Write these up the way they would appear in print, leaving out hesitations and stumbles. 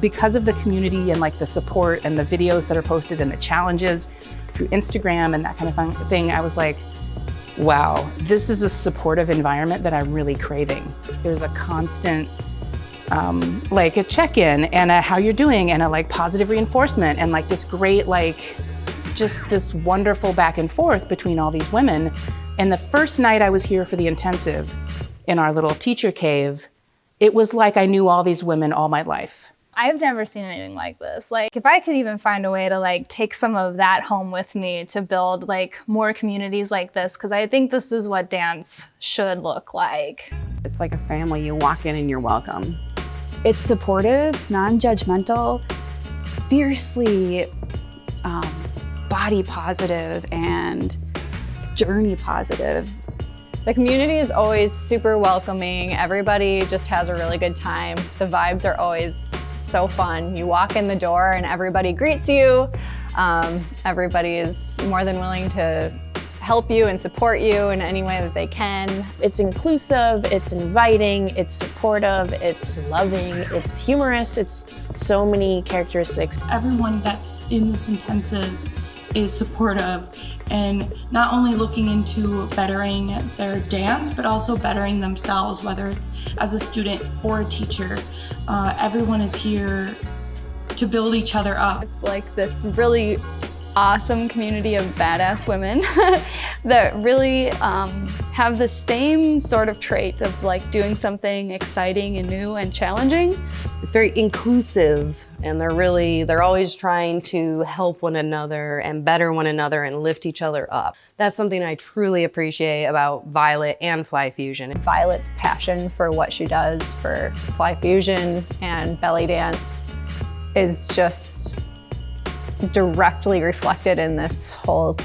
because of the community and like the support and the videos that are posted and the challenges through Instagram and that kind of thing, I was like, wow, this is a supportive environment that I'm really craving. There's a constant like a check-in and a how you're doing and a like positive reinforcement and like this great like just this wonderful back and forth between all these women. And the first night I was here for the intensive in our little teacher cave, it was like I knew all these women all my life. I've never seen anything like this. Like, if I could even find a way to like take some of that home with me to build like more communities like this, because I think this is what dance should look like. It's like a family. You walk in and you're welcome. It's supportive, non-judgmental, fiercely body positive and journey positive. The community is always super welcoming. Everybody just has a really good time. The vibes are always so fun. You walk in the door and everybody greets you. Everybody is more than willing to help you and support you in any way that they can. It's inclusive, it's inviting, it's supportive, it's loving, it's humorous, it's so many characteristics. Everyone that's in this intensive is supportive and not only looking into bettering their dance, but also bettering themselves, whether it's as a student or a teacher. Everyone is here to build each other up. It's like this really awesome community of badass women that really have the same sort of trait of like doing something exciting and new and challenging. It's very inclusive, and they're always trying to help one another and better one another and lift each other up. That's something I truly appreciate about Violet and Fly Fusion. Violet's passion for what she does for Fly Fusion and belly dance is just directly reflected in this whole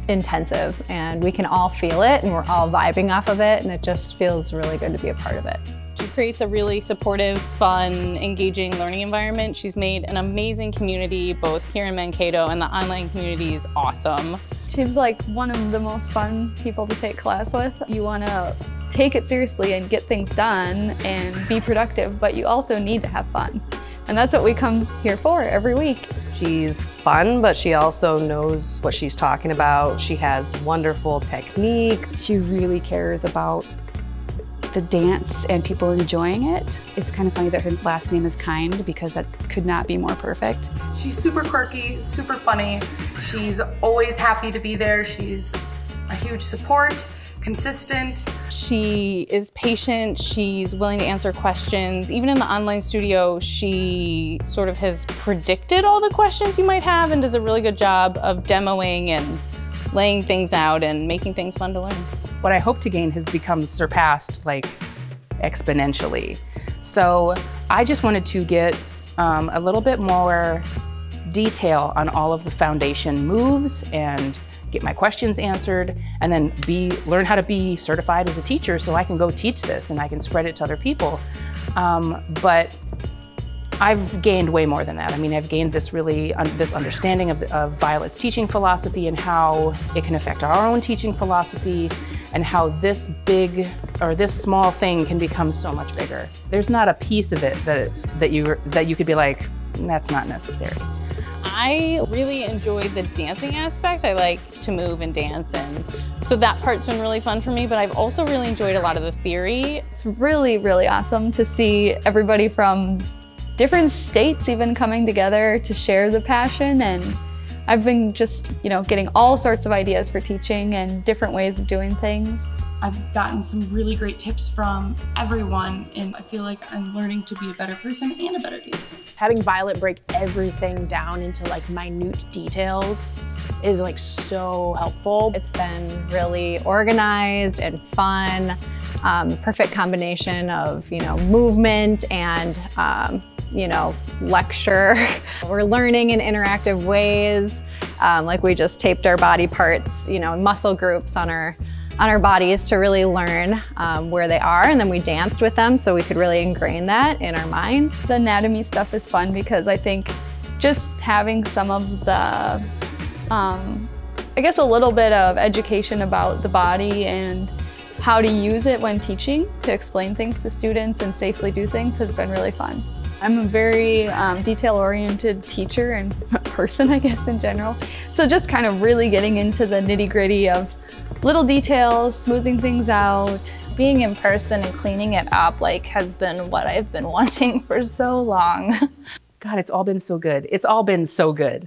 intensive, and we can all feel it and we're all vibing off of it, and it just feels really good to be a part of it. She creates a really supportive, fun, engaging learning environment. She's made an amazing community both here in Mankato, and the online community is awesome. She's like one of the most fun people to take class with. You want to take it seriously and get things done and be productive, but you also need to have fun. And that's what we come here for every week. She's fun, but she also knows what she's talking about. She has wonderful technique. She really cares about the dance and people enjoying it. It's kind of funny that her last name is Kind, because that could not be more perfect. She's super quirky, super funny. She's always happy to be there. She's a huge support, consistent. She is patient, she's willing to answer questions. Even in the online studio, she sort of has predicted all the questions you might have and does a really good job of demoing and laying things out and making things fun to learn. What I hope to gain has become surpassed like exponentially. So I just wanted to get a little bit more detail on all of the foundation moves and get my questions answered, and then learn how to be certified as a teacher so I can go teach this and I can spread it to other people. But I've gained way more than that. I mean, I've gained this this understanding of Violet's teaching philosophy and how it can affect our own teaching philosophy, and how this big or this small thing can become so much bigger. There's not a piece of it that you could be like, that's not necessary. I really enjoy the dancing aspect. I like to move and dance, and so that part's been really fun for me, but I've also really enjoyed a lot of the theory. It's really, really awesome to see everybody from different states even coming together to share the passion, and I've been just, getting all sorts of ideas for teaching and different ways of doing things. I've gotten some really great tips from everyone, and I feel like I'm learning to be a better person and a better dancer. Having Violet break everything down into like minute details is like so helpful. It's been really organized and fun, perfect combination of, movement and, lecture. We're learning in interactive ways, like we just taped our body parts, muscle groups on our bodies to really learn where they are, and then we danced with them so we could really ingrain that in our minds. The anatomy stuff is fun because I think just having some of the, a little bit of education about the body and how to use it when teaching to explain things to students and safely do things has been really fun. I'm a very detail-oriented teacher and person, I guess, in general. So just kind of really getting into the nitty-gritty of little details, smoothing things out. Being in person and cleaning it up has been what I've been wanting for so long. God, it's all been so good. It's all been so good.